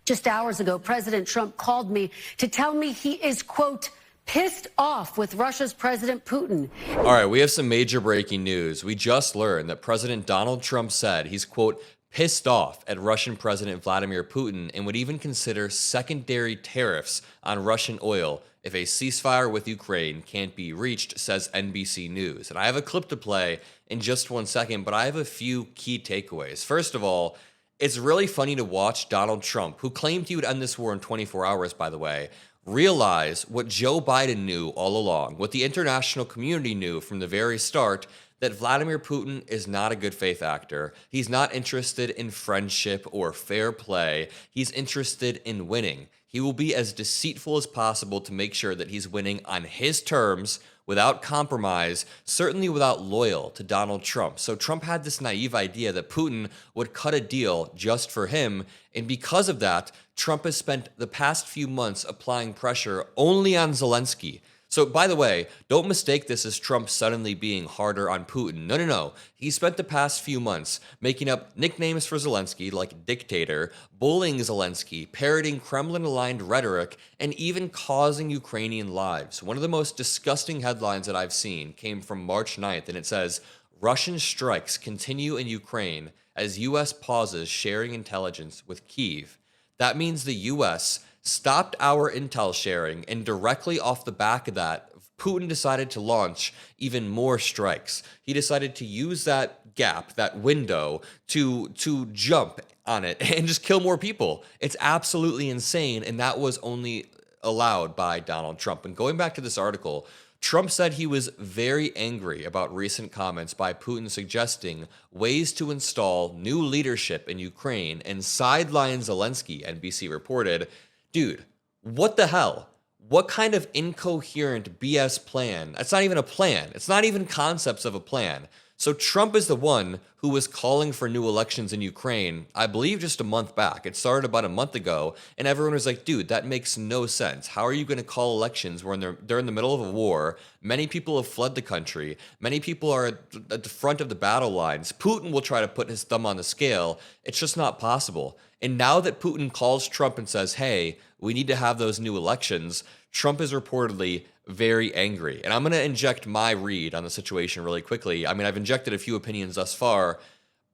Just hours ago, President Trump called me to tell me he is, quote, pissed off with Russia's President Putin. All right, we have some major breaking news. We just learned that President Donald Trump said he's, quote, pissed off at Russian President Vladimir Putin and would even consider secondary tariffs on Russian oil if a ceasefire with Ukraine can't be reached, says NBC News. And I have a clip to play in just 1 second, but I have a few key takeaways. First of all, it's really funny to watch Donald Trump, who claimed he would end this war in 24 hours, by the way, realize what Joe Biden knew all along, what the international community knew from the very start, that Vladimir Putin is not a good faith actor. He's not interested in friendship or fair play. He's interested in winning. He will be as deceitful as possible to make sure that he's winning on his terms, without compromise, certainly without loyal to Donald Trump. So Trump had this naive idea that Putin would cut a deal just for him. And because of that, Trump has spent the past few months applying pressure only on Zelensky. So, by the way, don't mistake this as Trump suddenly being harder on Putin. No. He spent the past few months making up nicknames for Zelensky, like dictator, bullying Zelensky, parroting Kremlin-aligned rhetoric, and even causing Ukrainian lives. One of the most disgusting headlines that I've seen came from March 9th, and it says, Russian strikes continue in Ukraine as U.S. pauses sharing intelligence with Kyiv. That means the U.S. stopped our intel sharing, and directly off the back of that, Putin decided to launch even more strikes. He decided to use that gap, that window, to jump on it and just kill more people. It's absolutely insane, and that was only allowed by Donald Trump. And going back to this article, Trump said he was very angry about recent comments by Putin suggesting ways to install new leadership in Ukraine and sideline Zelensky, NBC reported. Dude, what the hell? What kind of incoherent BS plan? It's not even a plan. It's not even concepts of a plan. So Trump is the one who was calling for new elections in Ukraine, I believe just a month back. It started about a month ago, and everyone was like, dude, that makes no sense. How are you going to call elections when they're in the middle of a war? Many people have fled the country. Many people are at the front of the battle lines. Putin will try to put his thumb on the scale. It's just not possible. And now that Putin calls Trump and says, hey, we need to have those new elections, Trump is reportedly very angry. And I'm going to inject my read on the situation really quickly. I mean, I've injected a few opinions thus far,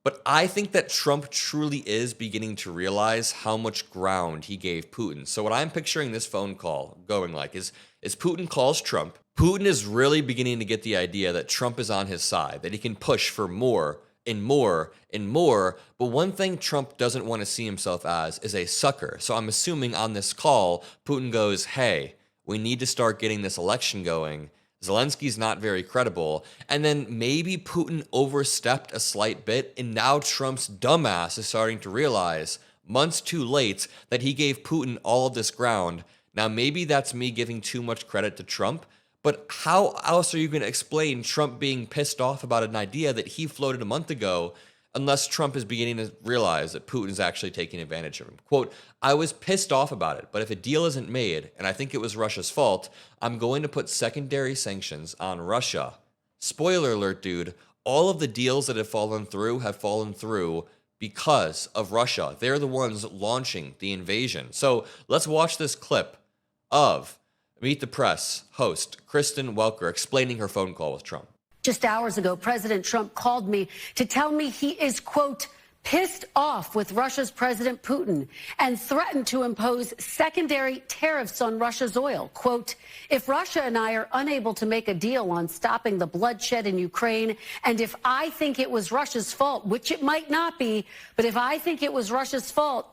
but I think that Trump truly is beginning to realize how much ground he gave Putin. So what I'm picturing this phone call going like is Putin calls Trump. Putin is really beginning to get the idea that Trump is on his side, that he can push for more and more and more. But one thing Trump doesn't want to see himself as is a sucker. So I'm assuming on this call, Putin goes, hey, we need to start getting this election going. Zelensky's not very credible. And then maybe Putin overstepped a slight bit, and now Trump's dumbass is starting to realize, months too late, that he gave Putin all of this ground. Now maybe that's me giving too much credit to Trump, but how else are you going to explain Trump being pissed off about an idea that he floated a month ago, unless Trump is beginning to realize that Putin is actually taking advantage of him? Quote, I was pissed off about it, but if a deal isn't made, and I think it was Russia's fault, I'm going to put secondary sanctions on Russia. Spoiler alert, dude, all of the deals that have fallen through because of Russia. They're the ones launching the invasion. So let's watch this clip of Meet the Press host Kristen Welker explaining her phone call with Trump. Just hours ago, President Trump called me to tell me he is, quote, pissed off with Russia's President Putin and threatened to impose secondary tariffs on Russia's oil. Quote, if Russia and I are unable to make a deal on stopping the bloodshed in Ukraine, and if I think it was Russia's fault, which it might not be, but if I think it was Russia's fault,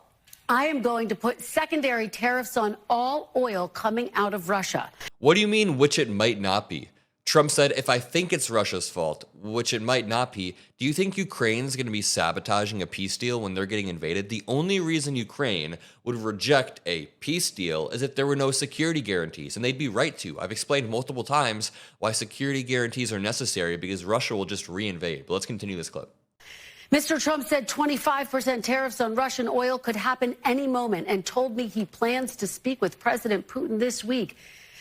I am going to put secondary tariffs on all oil coming out of Russia. What do you mean, which it might not be? Trump said, if I think it's Russia's fault, which it might not be, do you think Ukraine's going to be sabotaging a peace deal when they're getting invaded? The only reason Ukraine would reject a peace deal is if there were no security guarantees, and they'd be right to. I've explained multiple times why security guarantees are necessary, because Russia will just reinvade. But let's continue this clip. Mr. Trump said 25% tariffs on Russian oil could happen any moment and told me he plans to speak with President Putin this week.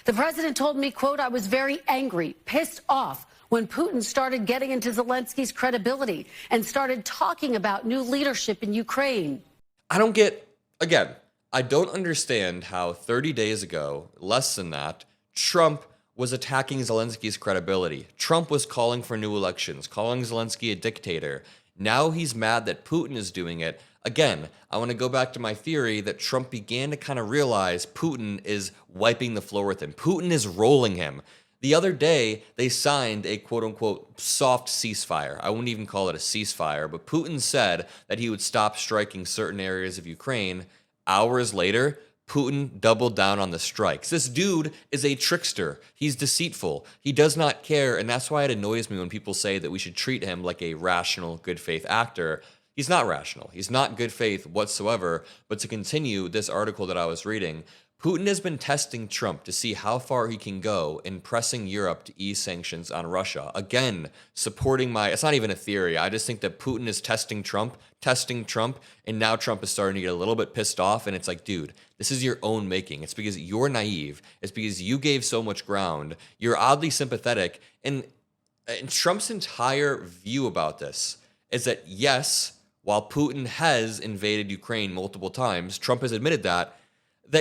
The president told me, quote, I was very angry, pissed off when Putin started getting into Zelensky's credibility and started talking about new leadership in Ukraine. I don't get, again, I don't understand how 30 days ago, less than that, Trump was attacking Zelensky's credibility. Trump was calling for new elections, calling Zelensky a dictator. Now he's mad that Putin is doing it. Again, I want to go back to my theory that Trump began to kind of realize Putin is wiping the floor with him. Putin is rolling him. The other day, they signed a quote-unquote soft ceasefire. I wouldn't even call it a ceasefire, but Putin said that he would stop striking certain areas of Ukraine. Hours later, Putin doubled down on the strikes. This dude is a trickster. He's deceitful. He does not care, and that's why it annoys me when people say that we should treat him like a rational, good faith actor. He's not rational. He's not good faith whatsoever. But to continue this article that I was reading, Putin has been testing Trump to see how far he can go in pressing Europe to ease sanctions on Russia. Again, supporting it's not even a theory. I just think that Putin is testing Trump, and now Trump is starting to get a little bit pissed off, and it's like, dude, this is your own making. It's because you're naive. It's because you gave so much ground. You're oddly sympathetic, and Trump's entire view about this is that, yes, while Putin has invaded Ukraine multiple times, Trump has admitted that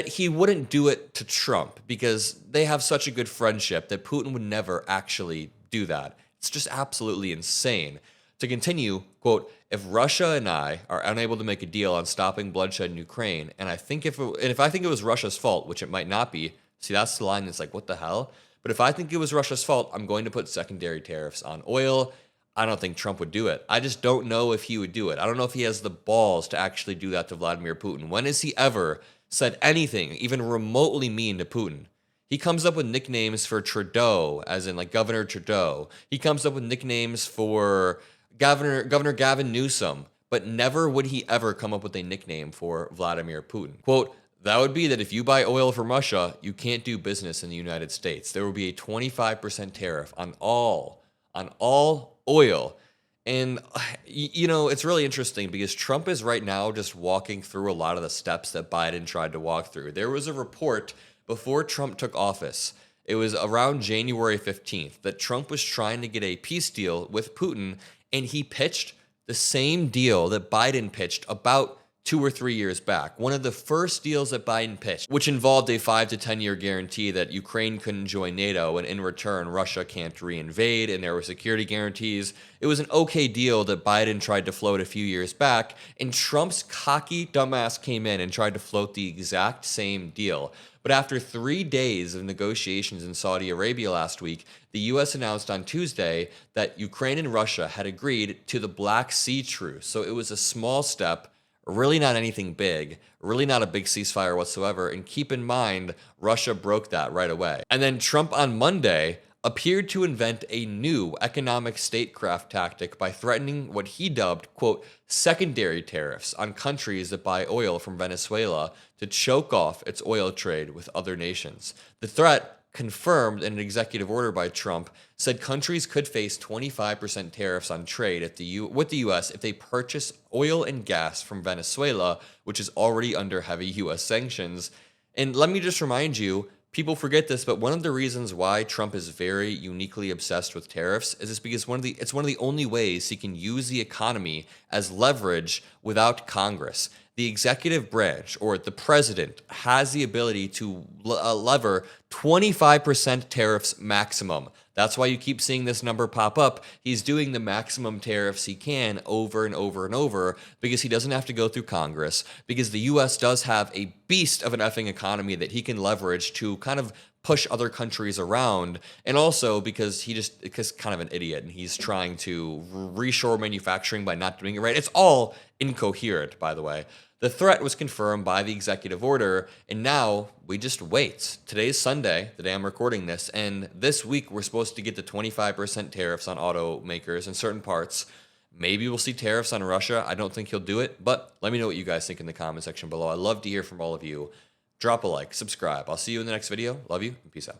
he wouldn't do it to Trump because they have such a good friendship that Putin would never actually do that. It's just absolutely insane. To continue, quote, if Russia and I are unable to make a deal on stopping bloodshed in Ukraine, and I think if I think it was Russia's fault, which it might not be, see, that's the line that's like, what the hell? But if I think it was Russia's fault, I'm going to put secondary tariffs on oil. I don't think Trump would do it. I just don't know if he would do it. I don't know if he has the balls to actually do that to Vladimir Putin. When has he ever said anything even remotely mean to Putin? He comes up with nicknames for Trudeau, as in like Governor Trudeau. He comes up with nicknames for Governor Gavin Newsom, but never would he ever come up with a nickname for Vladimir Putin. Quote, that would be that if you buy oil from Russia, you can't do business in the United States. There will be a 25% tariff on all oil. And, it's really interesting because Trump is right now just walking through a lot of the steps that Biden tried to walk through. There was a report before Trump took office. It was around January 15th that Trump was trying to get a peace deal with Putin, and he pitched the same deal that Biden pitched about 2 or 3 years back. One of the first deals that Biden pitched, which involved a 5 to 10 year guarantee that Ukraine couldn't join NATO, and in return, Russia can't reinvade, and there were security guarantees. It was an okay deal that Biden tried to float a few years back, and Trump's cocky dumbass came in and tried to float the exact same deal. But after 3 days of negotiations in Saudi Arabia last week, the U.S. announced on Tuesday that Ukraine and Russia had agreed to the Black Sea Truce. So it was a small step, really not anything big, really not a big ceasefire whatsoever. And keep in mind, Russia broke that right away. And then Trump on Monday appeared to invent a new economic statecraft tactic by threatening what he dubbed, quote, secondary tariffs on countries that buy oil from Venezuela to choke off its oil trade with other nations. The threat, confirmed in an executive order by Trump, said countries could face 25% tariffs on trade with the U.S. if they purchase oil and gas from Venezuela, which is already under heavy U.S. sanctions. And let me just remind you, people forget this, but one of the reasons why Trump is very uniquely obsessed with tariffs is because it's one of the only ways he can use the economy as leverage without Congress. The executive branch, or the president, has the ability to lever 25% tariffs maximum. That's why you keep seeing this number pop up. He's doing the maximum tariffs he can over and over and over because he doesn't have to go through Congress, because the U.S. does have a beast of an effing economy that he can leverage to kind of push other countries around, and also because he's kind of an idiot and he's trying to reshore manufacturing by not doing it right. It's all incoherent, by the way. The threat was confirmed by the executive order, and now we just wait. Today's Sunday, the day I'm recording this, and this week we're supposed to get the 25% tariffs on automakers in certain parts. Maybe we'll see tariffs on Russia. I don't think he'll do it, but let me know what you guys think in the comment section below. I'd love to hear from all of you. Drop a like, subscribe. I'll see you in the next video. Love you, and peace out.